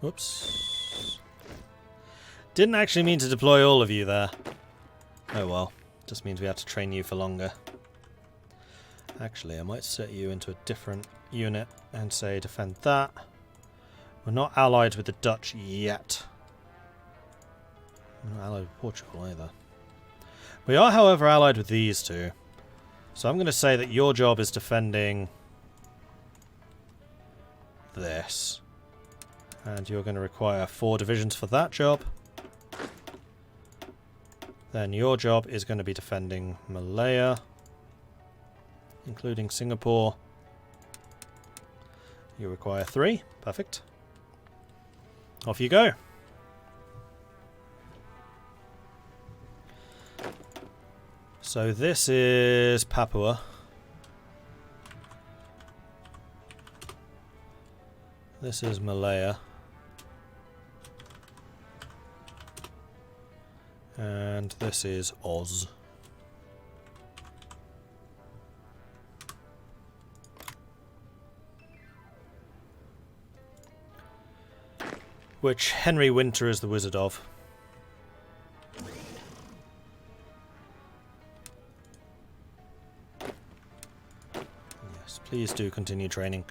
Whoops. Didn't actually mean to deploy all of you there. Oh well. Just means we have to train you for longer. Actually, I might set you into a different unit and say defend that. We're not allied with the Dutch yet. We're not allied with Portugal either. We are, however, allied with these two. So I'm going to say that your job is defending this. And you're going to require 4 divisions for that job. Then your job is going to be defending Malaya, including Singapore. You require 3. Perfect. Off you go. So this is Papua. This is Malaya. And this is Oz. Which Henry Winter is the wizard of. Yes, please do continue training.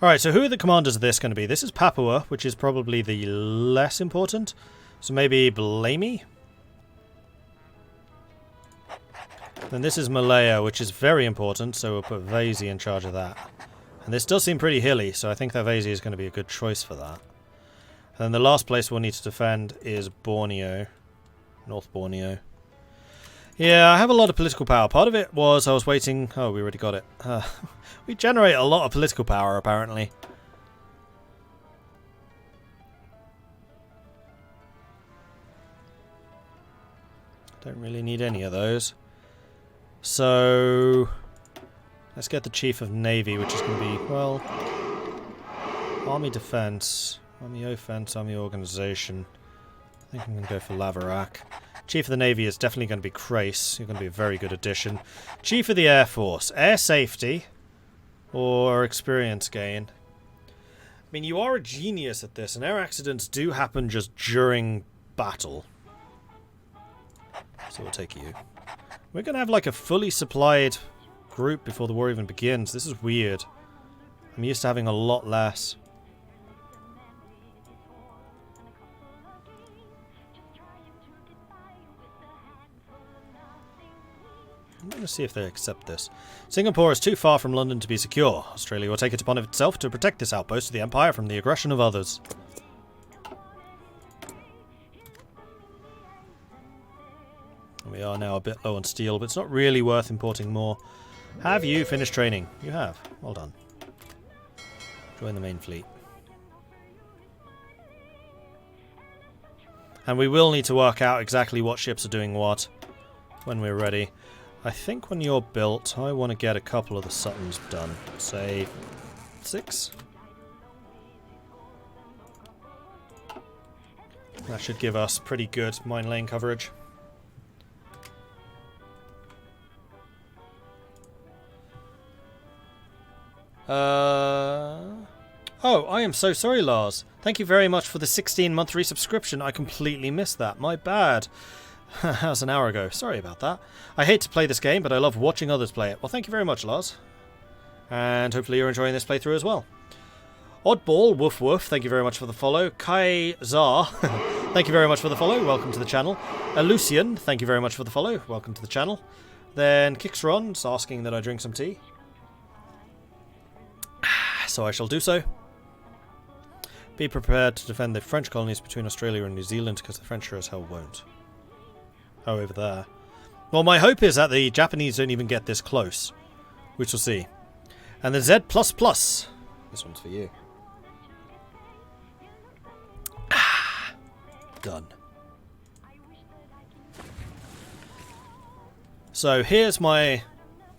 Alright, so who are the commanders of this going to be? This is Papua, which is probably the less important. So maybe Blamey? Then this is Malaya, which is very important, so we'll put Vasey in charge of that. And this does seem pretty hilly, so I think that Vasey is going to be a good choice for that. And then the last place we'll need to defend is Borneo. North Borneo. Yeah, I have a lot of political power. Part of it was I was waiting... Oh, we already got it. We generate a lot of political power, apparently. Don't really need any of those. So... let's get the Chief of Navy, which is going to be, well... Army Defense... Army Offense, Army Organization. I think I'm going to go for Laverack. Chief of the Navy is definitely going to be Crace. You're going to be a very good addition. Chief of the Air Force. Air Safety. Or Experience Gain. I mean, you are a genius at this, and air accidents do happen just during battle. So we'll take you. We're going to have like a fully supplied group before the war even begins. This is weird. I'm used to having a lot less. I'm going to see if they accept this. Singapore is too far from London to be secure. Australia will take it upon itself to protect this outpost of the Empire from the aggression of others. We are now a bit low on steel, but it's not really worth importing more. Have you finished training? You have. Well done. Join the main fleet. And we will need to work out exactly what ships are doing what when we're ready. I think when you're built, I want to get a couple of the Suttons done. Say 6? That should give us pretty good mine lane coverage. Oh, I am so sorry, Lars. Thank you very much for the 16-month resubscription. I completely missed that. My bad. That was an hour ago. Sorry about that. I hate to play this game, but I love watching others play it. Well, thank you very much, Lars. And hopefully you're enjoying this playthrough as well. Oddball, woof woof, thank you very much for the follow. Kai Zar, thank you very much for the follow. Welcome to the channel. Lucian, thank you very much for the follow. Welcome to the channel. Then Kixron's asking that I drink some tea. So I shall do so. Be prepared to defend the French colonies between Australia and New Zealand, because the French sure as hell won't. Oh, over there. Well, my hope is that the Japanese don't even get this close. Which we'll see. And the Z++. This one's for you. Done. So here's my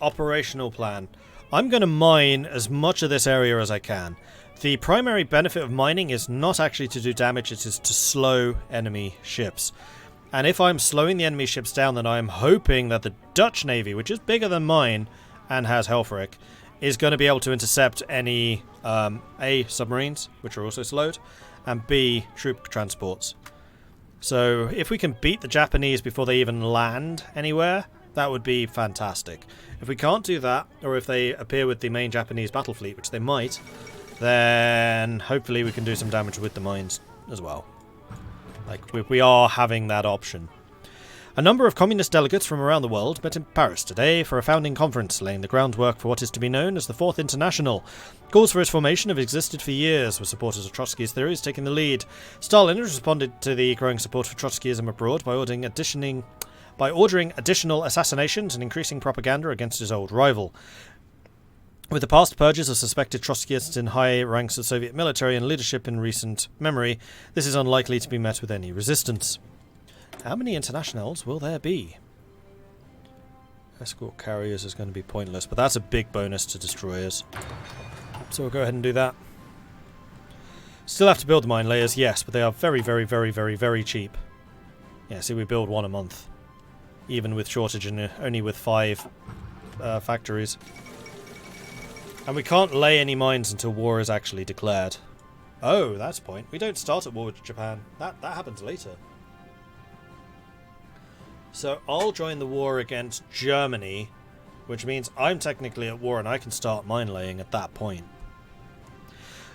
operational plan. I'm going to mine as much of this area as I can. The primary benefit of mining is not actually to do damage, it is to slow enemy ships. And if I'm slowing the enemy ships down, then I'm hoping that the Dutch Navy, which is bigger than mine and has Helfrich, is going to be able to intercept any A, submarines, which are also slowed, and B, troop transports. So if we can beat the Japanese before they even land anywhere, that would be fantastic. If we can't do that, or if they appear with the main Japanese battle fleet, which they might, then hopefully we can do some damage with the mines as well. Like, we are having that option. A number of communist delegates from around the world met in Paris today for a founding conference, laying the groundwork for what is to be known as the Fourth International. Calls for its formation have existed for years, with supporters of Trotsky's theories taking the lead. Stalin has responded to the growing support for Trotskyism abroad by ordering additional assassinations and increasing propaganda against his old rival. With the past purges of suspected Trotskyists in high ranks of Soviet military and leadership in recent memory, this is unlikely to be met with any resistance. How many internationals will there be? Escort carriers is going to be pointless, but that's a big bonus to destroyers. So we'll go ahead and do that. Still have to build the mine layers, yes, but they are very, very, very, very, very cheap. Yeah, see, we build one a month. Even with shortage and only with 5 factories. And we can't lay any mines until war is actually declared. Oh, that's a point. We don't start at war with Japan. That happens later. So I'll join the war against Germany, which means I'm technically at war and I can start mine laying at that point.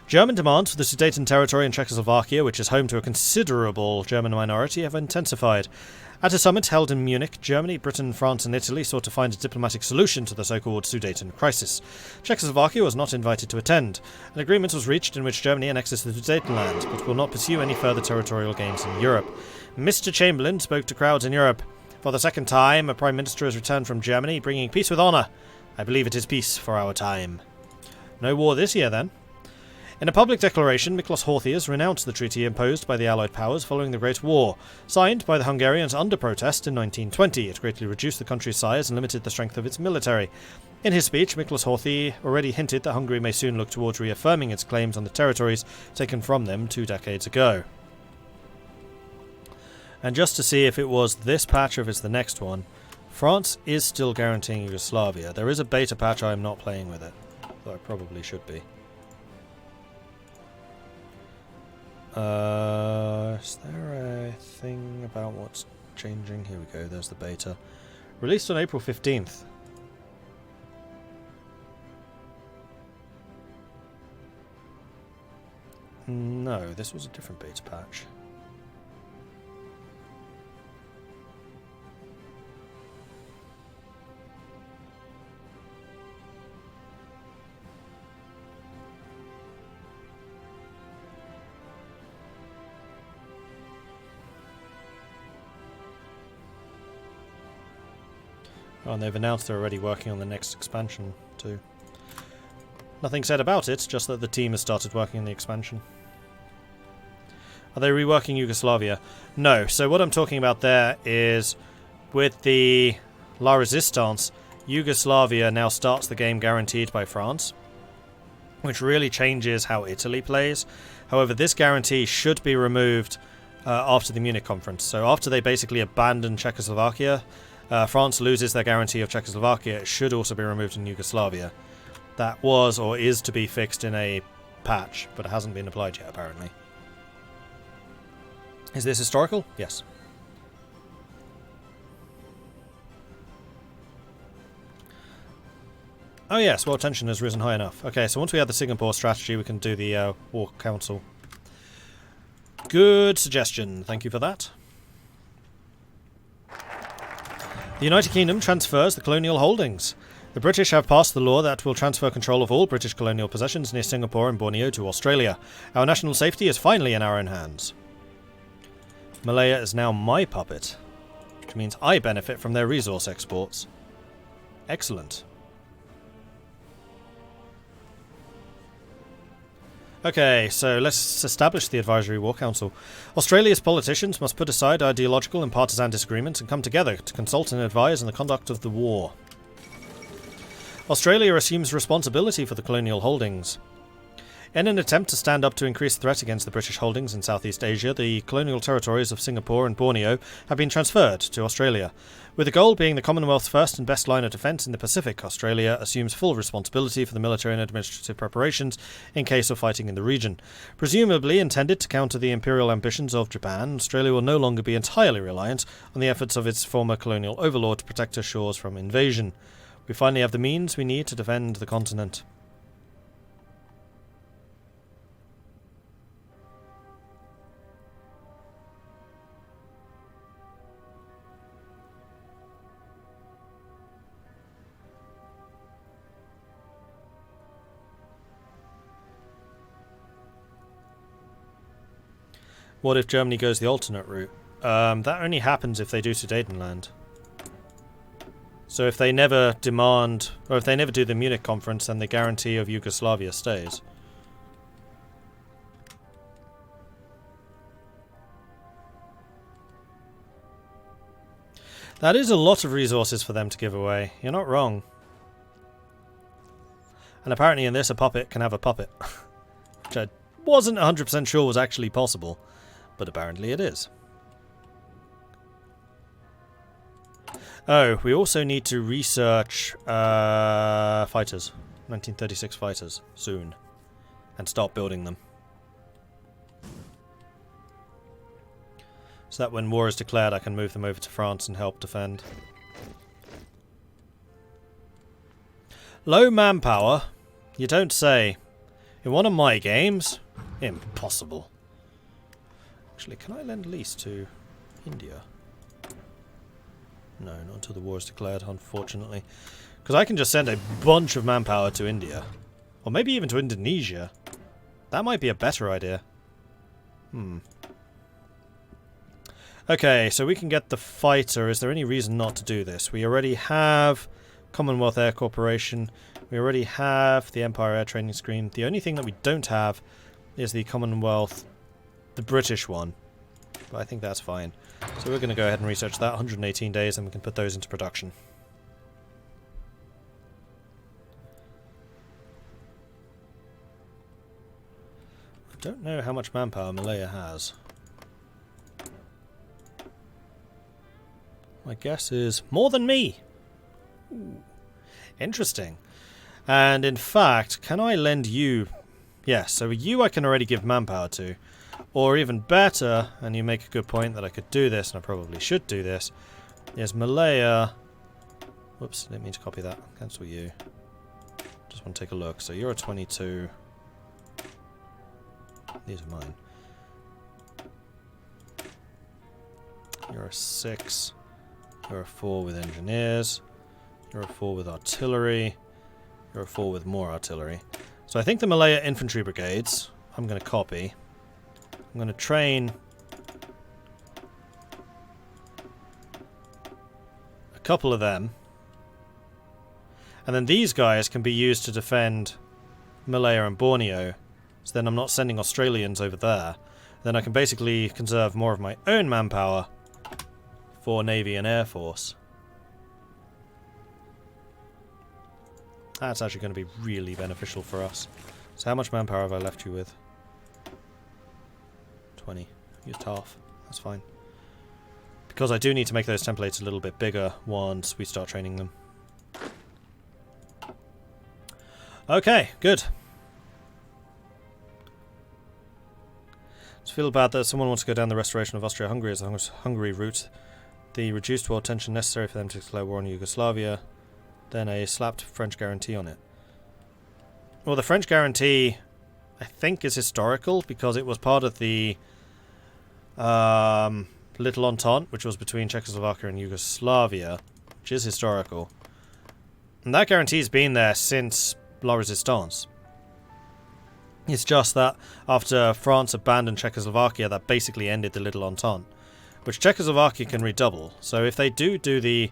German demands for the Sudeten territory in Czechoslovakia, which is home to a considerable German minority, have intensified. At a summit held in Munich, Germany, Britain, France and Italy sought to find a diplomatic solution to the so-called Sudeten crisis. Czechoslovakia was not invited to attend. An agreement was reached in which Germany annexes the Sudetenland, but will not pursue any further territorial gains in Europe. Mr. Chamberlain spoke to crowds in Europe. For the second time, a Prime Minister has returned from Germany, bringing peace with honour. I believe it is peace for our time. No war this year, then. In a public declaration, Miklos Horthy renounced the treaty imposed by the Allied powers following the Great War. Signed by the Hungarians under protest in 1920, it greatly reduced the country's size and limited the strength of its military. In his speech, Miklos Horthy already hinted that Hungary may soon look towards reaffirming its claims on the territories taken from them 2 decades ago. And just to see if it was this patch or if it's the next one, France is still guaranteeing Yugoslavia. There is a beta patch, I am not playing with it, though I probably should be. Is there a thing about what's changing? Here we go, there's the beta. Released on April 15th. No, this was a different beta patch. Oh, and they've announced they're already working on the next expansion, too. Nothing said about it, just that the team has started working on the expansion. Are they reworking Yugoslavia? No. So what I'm talking about there is, with the La Resistance, Yugoslavia now starts the game guaranteed by France, which really changes how Italy plays. However, this guarantee should be removed after the Munich conference. So after they basically abandon Czechoslovakia, France loses their guarantee of Czechoslovakia. It should also be removed in Yugoslavia. That was or is to be fixed in a patch, but it hasn't been applied yet, apparently. Is this historical? Yes. Oh yes, war tension has risen high enough. Okay, so once we have the Singapore strategy, we can do the War Council. Good suggestion. Thank you for that. The United Kingdom transfers the colonial holdings. The British have passed the law that will transfer control of all British colonial possessions near Singapore and Borneo to Australia. Our national safety is finally in our own hands. Malaya is now my puppet, which means I benefit from their resource exports. Excellent. Okay, so let's establish the Advisory War Council. Australia's politicians must put aside ideological and partisan disagreements and come together to consult and advise on the conduct of the war. Australia assumes responsibility for the colonial holdings. In an attempt to stand up to increased threat against the British holdings in Southeast Asia, the colonial territories of Singapore and Borneo have been transferred to Australia. With the goal being the Commonwealth's first and best line of defence in the Pacific, Australia assumes full responsibility for the military and administrative preparations in case of fighting in the region. Presumably intended to counter the imperial ambitions of Japan, Australia will no longer be entirely reliant on the efforts of its former colonial overlord to protect her shores from invasion. We finally have the means we need to defend the continent. What if Germany goes the alternate route? That only happens if they do Sudetenland. So if they never demand, or if they never do the Munich conference, then the guarantee of Yugoslavia stays. That is a lot of resources for them to give away. You're not wrong. And apparently in this, a puppet can have a puppet. Which I wasn't 100% sure was actually possible. But apparently it is. Oh, we also need to research fighters. 1936 fighters. Soon. And start building them. So that when war is declared, I can move them over to France and help defend. Low manpower? You don't say. In one of my games? Impossible. Actually, can I lend lease to India? No, not until the war is declared, unfortunately. Because I can just send a bunch of manpower to India. Or maybe even to Indonesia. That might be a better idea. Okay, so we can get the fighter. Is there any reason not to do this? We already have Commonwealth Air Corporation. We already have the Empire Air Training Scheme. The only thing that we don't have is the Commonwealth, the British one. But I think that's fine. So we're going to go ahead and research that. 118 days, and we can put those into production. I don't know how much manpower Malaya has. My guess is more than me. Ooh. Interesting. And in fact, can I lend you... Yes, so you I can already give manpower to. Or even better, and you make a good point that I could do this, and I probably should do this, is Malaya... Whoops, didn't mean to copy that. Cancel you. Just want to take a look. So you're a 22. These are mine. You're a 6. You're a 4 with engineers. You're a 4 with artillery. You're a 4 with more artillery. So I think the Malaya infantry brigades, I'm going to copy. I'm going to train a couple of them. And then these guys can be used to defend Malaya and Borneo. So then I'm not sending Australians over there. Then I can basically conserve more of my own manpower for Navy and Air Force. That's actually going to be really beneficial for us. So how much manpower have I left you with? 20. Used half. That's fine. Because I do need to make those templates a little bit bigger once we start training them. Okay, good. Just feel bad that someone wants to go down the restoration of Austria-Hungary as a Hungary route. The reduced world tension necessary for them to declare war on Yugoslavia. Then a slapped French guarantee on it. Well, the French guarantee, I think, is historical because it was part of the Little Entente, which was between Czechoslovakia and Yugoslavia, which is historical. And that guarantee's been there since La Resistance. It's just that after France abandoned Czechoslovakia, that basically ended the Little Entente, which Czechoslovakia can redouble. So if they do the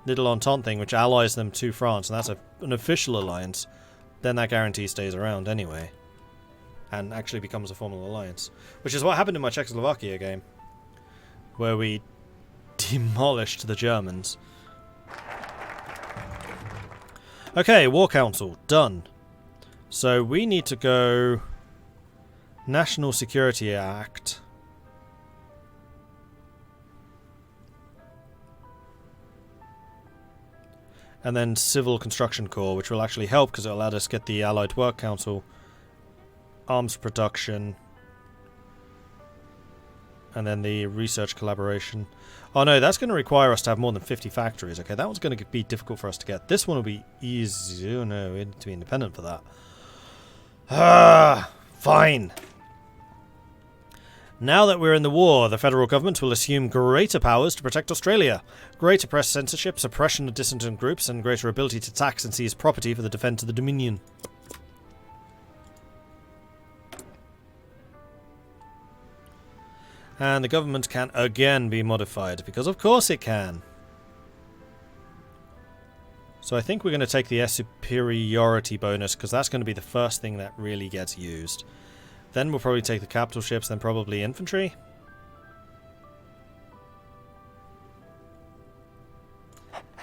Little Entente thing, which allies them to France, and that's an official alliance, then that guarantee stays around anyway. And actually becomes a formal alliance. Which is what happened in my Czechoslovakia game, where we demolished the Germans. Okay, War Council, done. So we need to go National Security Act. And then Civil Construction Corps, which will actually help because it'll let us get the Allied Work Council, arms production, and then the research collaboration. Oh no, that's going to require us to have more than 50 factories. Okay, that one's going to be difficult for us to get. This one will be easy. Oh no, we need to be independent for that. Ah, fine. Now that we're in the war, the federal government will assume greater powers to protect Australia. Greater press censorship, suppression of dissident groups, and greater ability to tax and seize property for the defence of the Dominion. And the government can again be modified, because of course it can. So I think we're going to take the superiority bonus, because that's going to be the first thing that really gets used. Then we'll probably take the capital ships, then probably infantry.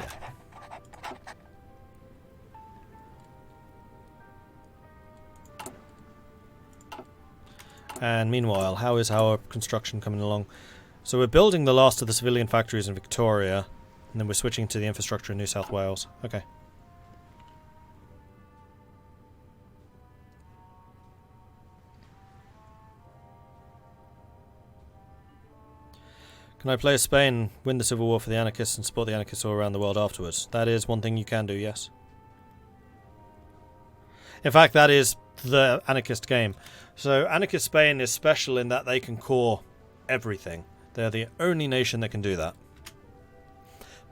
Yeah. And meanwhile, how is our construction coming along? So we're building the last of the civilian factories in Victoria, and then we're switching to the infrastructure in New South Wales. Okay. Can I play as Spain, win the civil war for the anarchists, and support the anarchists all around the world afterwards? That is one thing you can do, yes. In fact, that is the anarchist game. So anarchist Spain is special in that they can core everything. They're the only nation that can do that.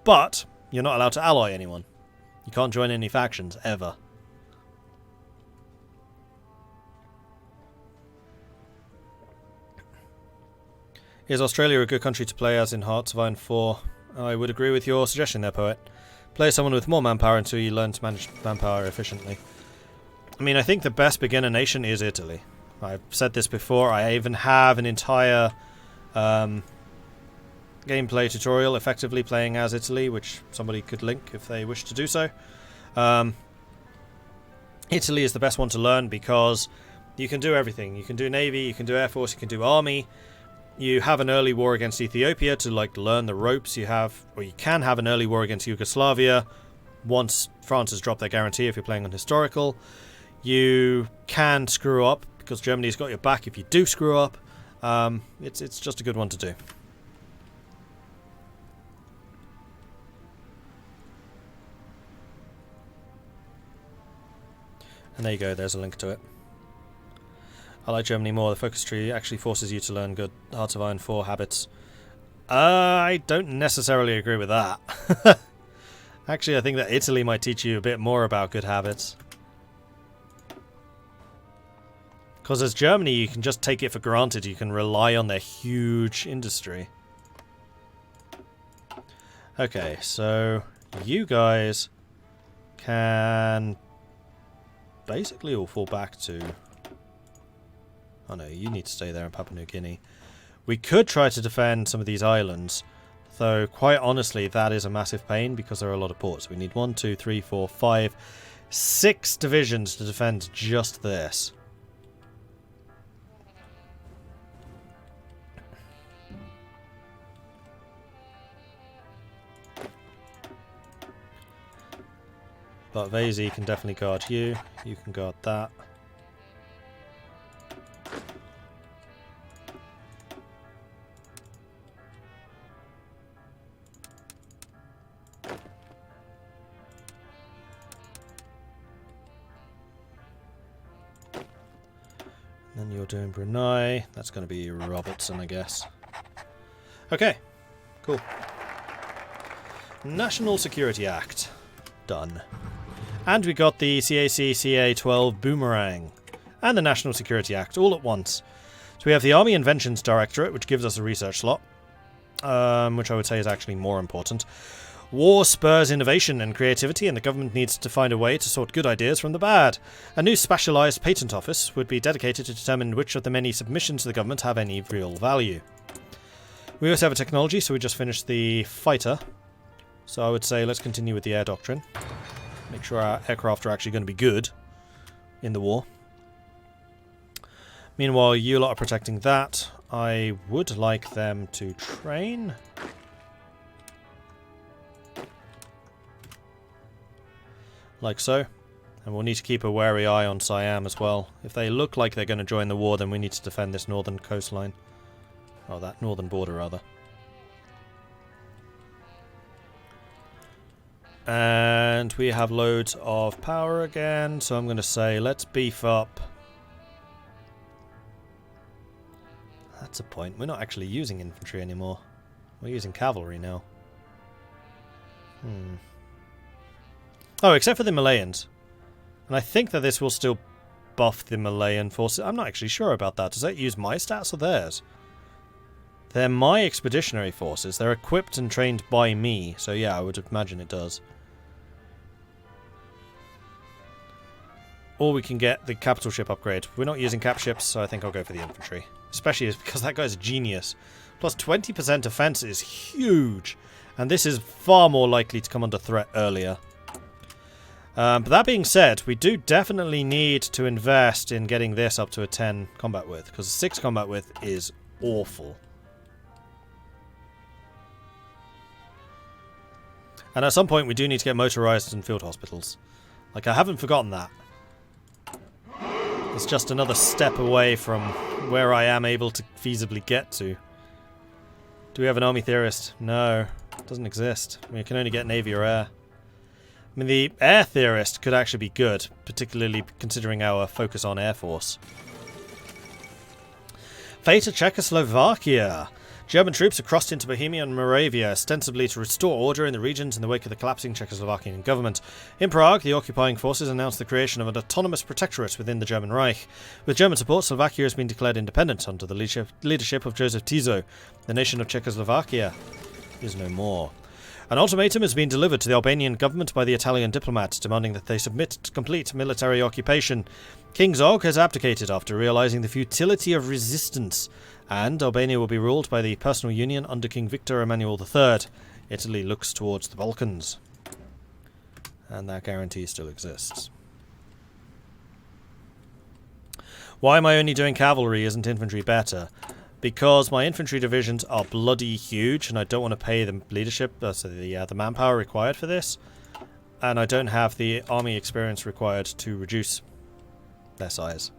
But you're not allowed to ally anyone. You can't join any factions, ever. Is Australia a good country to play as in Hearts of Iron 4? I would agree with your suggestion there, Poet. Play someone with more manpower until you learn to manage manpower efficiently. I mean, I think the best beginner nation is Italy. I've said this before. I even have an entire gameplay tutorial effectively playing as Italy, which somebody could link if they wish to do so. Italy is the best one to learn because you can do everything. You can do Navy, you can do Air Force, you can do Army. You have an early war against Ethiopia to learn the ropes. You can have an early war against Yugoslavia once France has dropped their guarantee if you're playing on historical. You can screw up because Germany's got your back if you do screw up. It's just a good one to do. And there you go, there's a link to it. I like Germany more. The focus tree actually forces you to learn good Hearts of Iron 4 habits. I don't necessarily agree with that. Actually, I think that Italy might teach you a bit more about good habits. Because as Germany, you can just take it for granted. You can rely on their huge industry. Okay, so you guys can basically all fall back to... Oh no, you need to stay there in Papua New Guinea. We could try to defend some of these islands, though quite honestly that is a massive pain because there are a lot of ports. We need 1, 2, 3, 4, 5, 6 divisions to defend just this. But Vasey can definitely guard you. You can guard that. Then you're doing Brunei. That's going to be Robertson, I guess. Okay, cool. National Security Act. Done. And we got the CAC CA-12 Boomerang. And the National Security Act, all at once. So we have the Army Inventions Directorate, which gives us a research slot. Which I would say is actually more important. War spurs innovation and creativity, and the government needs to find a way to sort good ideas from the bad. A new specialised patent office would be dedicated to determine which of the many submissions to the government have any real value. We also have a technology, so we just finished the fighter. So I would say let's continue with the air doctrine. Make sure our aircraft are actually going to be good in the war. Meanwhile, you lot are protecting that. I would like them to train. Like so. And we'll need to keep a wary eye on Siam as well. If they look like they're going to join the war, then we need to defend this northern coastline. Oh, that northern border, rather. And we have loads of power again, so I'm going to say let's beef up. That's a point. We're not actually using infantry anymore. We're using cavalry now. Oh, except for the Malayans. And I think that this will still buff the Malayan forces. I'm not actually sure about that. Does that use my stats or theirs? They're my expeditionary forces. They're equipped and trained by me. So yeah, I would imagine it does. Or we can get the capital ship upgrade. We're not using cap ships, so I think I'll go for the infantry. Especially because that guy's a genius. Plus 20% defense is huge. And this is far more likely to come under threat earlier. But that being said, we do definitely need to invest in getting this up to a 10 combat width. Because a 6 combat width is awful. And at some point we do need to get motorized and field hospitals. Like, I haven't forgotten that. It's just another step away from where I am able to feasibly get to. Do we have an army theorist? No. It doesn't exist. We can only get navy or air. I mean, the air theorist could actually be good, particularly considering our focus on air force. Fate of Czechoslovakia. German troops have crossed into Bohemia and Moravia, ostensibly to restore order in the regions in the wake of the collapsing Czechoslovakian government. In Prague, the occupying forces announced the creation of an autonomous protectorate within the German Reich. With German support, Slovakia has been declared independent under the leadership of Joseph Tiso. The nation of Czechoslovakia is no more. An ultimatum has been delivered to the Albanian government by the Italian diplomats, demanding that they submit to complete military occupation. King Zog has abdicated after realizing the futility of resistance, and Albania will be ruled by the personal union under King Victor Emmanuel III. Italy looks towards the Balkans. And that guarantee still exists. Why am I only doing cavalry? Isn't infantry better? Because my infantry divisions are bloody huge, and I don't want to pay the leadership, the manpower required for this, and I don't have the army experience required to reduce their size.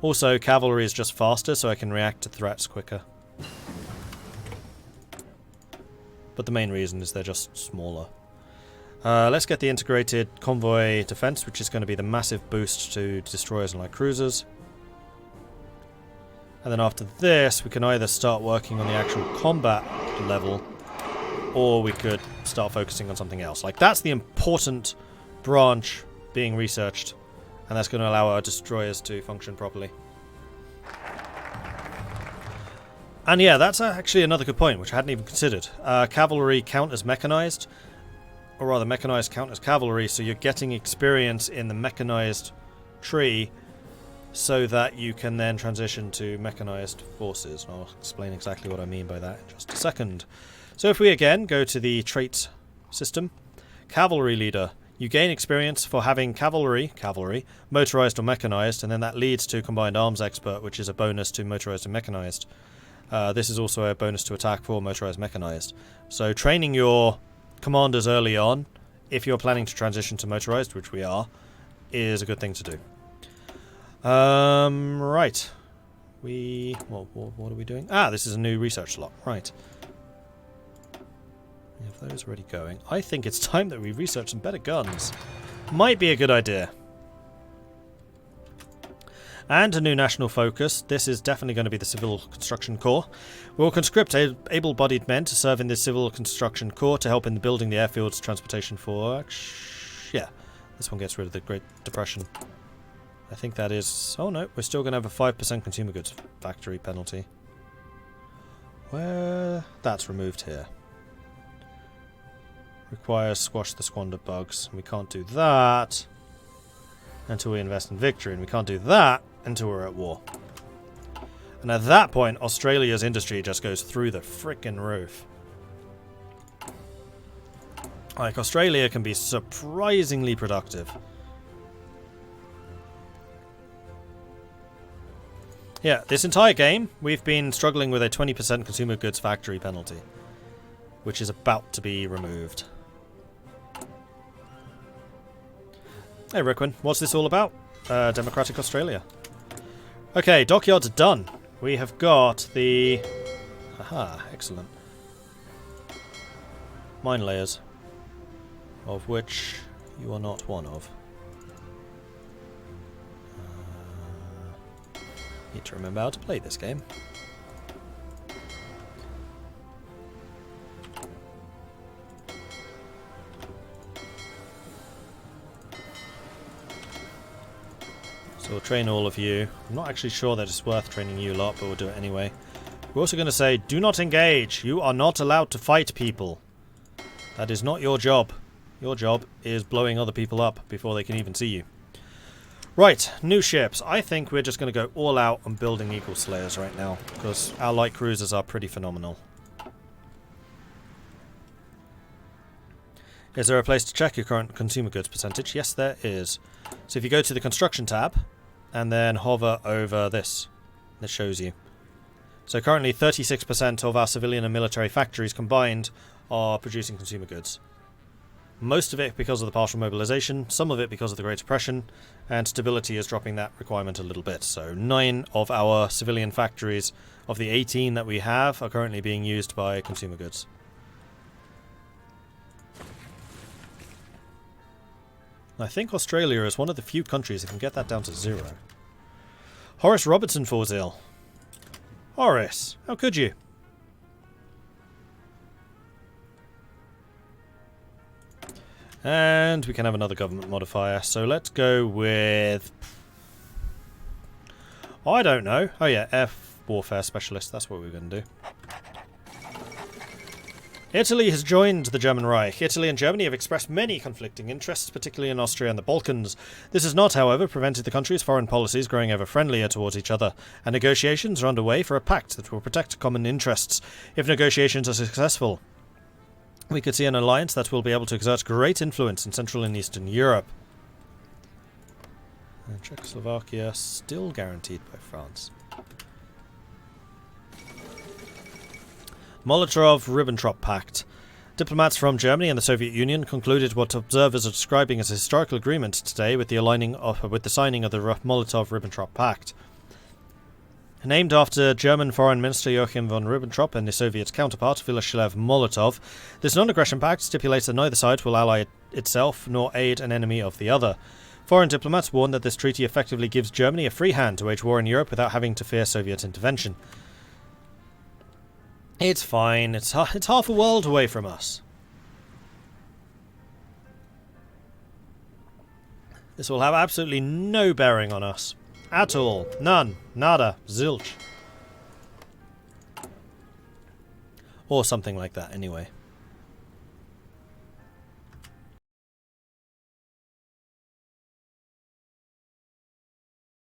Also, cavalry is just faster, so I can react to threats quicker. But the main reason is they're just smaller. Let's get the integrated convoy defense, which is going to be the massive boost to destroyers and light cruisers. And then after this, we can either start working on the actual combat level, or we could start focusing on something else. Like, that's the important branch being researched, and that's going to allow our destroyers to function properly. And yeah, that's actually another good point, which I hadn't even considered. Cavalry count as mechanized, or rather mechanized count as cavalry, so you're getting experience in the mechanized tree, so that you can then transition to mechanized forces. And I'll explain exactly what I mean by that in just a second. So if we again go to the traits system, cavalry leader, you gain experience for having cavalry, motorized or mechanized, and then that leads to combined arms expert, which is a bonus to motorized and mechanized. This is also a bonus to attack for motorized mechanized. So training your commanders early on, if you're planning to transition to motorized, which we are, is a good thing to do. Right. What are we doing? Ah, this is a new research slot. Right. We have those already going. I think it's time that we research some better guns. Might be a good idea. And a new national focus. This is definitely going to be the Civil Construction Corps. We will conscript able-bodied men to serve in the Civil Construction Corps to help in building the airfields, transportation for... Yeah, this one gets rid of the Great Depression. I think that is... Oh no, we're still going to have a 5% consumer goods factory penalty. Where... That's removed here. Requires squash the squander bugs. We can't do that until we invest in victory, and we can't do that until we're at war. And at that point, Australia's industry just goes through the frickin' roof. Like, Australia can be surprisingly productive. Yeah, this entire game, we've been struggling with a 20% consumer goods factory penalty, which is about to be removed. Hey, Rickwin, what's this all about? Democratic Australia. Okay, dockyards are done. We have got the... Aha, excellent. Mine layers, of which you are not one of. Need to remember how to play this game. So we'll train all of you. I'm not actually sure that it's worth training you lot, but we'll do it anyway. We're also going to say, do not engage. You are not allowed to fight people. That is not your job. Your job is blowing other people up before they can even see you. Right, new ships. I think we're just going to go all out on building Eagle Slayers right now, because our light cruisers are pretty phenomenal. Is there a place to check your current consumer goods percentage? Yes, there is. So if you go to the construction tab, and then hover over this, it shows you. So currently 36% of our civilian and military factories combined are producing consumer goods. Most of it because of the partial mobilization, some of it because of the Great Depression, and stability is dropping that requirement a little bit. So 9 of our civilian factories of the 18 that we have are currently being used by consumer goods. I think Australia is one of the few countries that can get that down to 0. Horace Robertson falls ill. Horace, how could you? And we can have another government modifier, so let's go with... Oh, I don't know. Oh yeah, F Warfare Specialist, that's what we're going to do. Italy has joined the German Reich. Italy and Germany have expressed many conflicting interests, particularly in Austria and the Balkans. This has not, however, prevented the countries' foreign policies growing ever friendlier towards each other, and negotiations are underway for a pact that will protect common interests. If negotiations are successful, we could see an alliance that will be able to exert great influence in Central and Eastern Europe. And Czechoslovakia still guaranteed by France. Molotov-Ribbentrop Pact. Diplomats from Germany and the Soviet Union concluded what observers are describing as a historical agreement today with the signing of the Molotov-Ribbentrop Pact. Named after German Foreign Minister Joachim von Ribbentrop and his Soviet counterpart Vyacheslav Molotov, this non-aggression pact stipulates that neither side will ally itself nor aid an enemy of the other. Foreign diplomats warn that this treaty effectively gives Germany a free hand to wage war in Europe without having to fear Soviet intervention. It's fine. It's half a world away from us. This will have absolutely no bearing on us. At all. None. Nada. Zilch. Or something like that, anyway.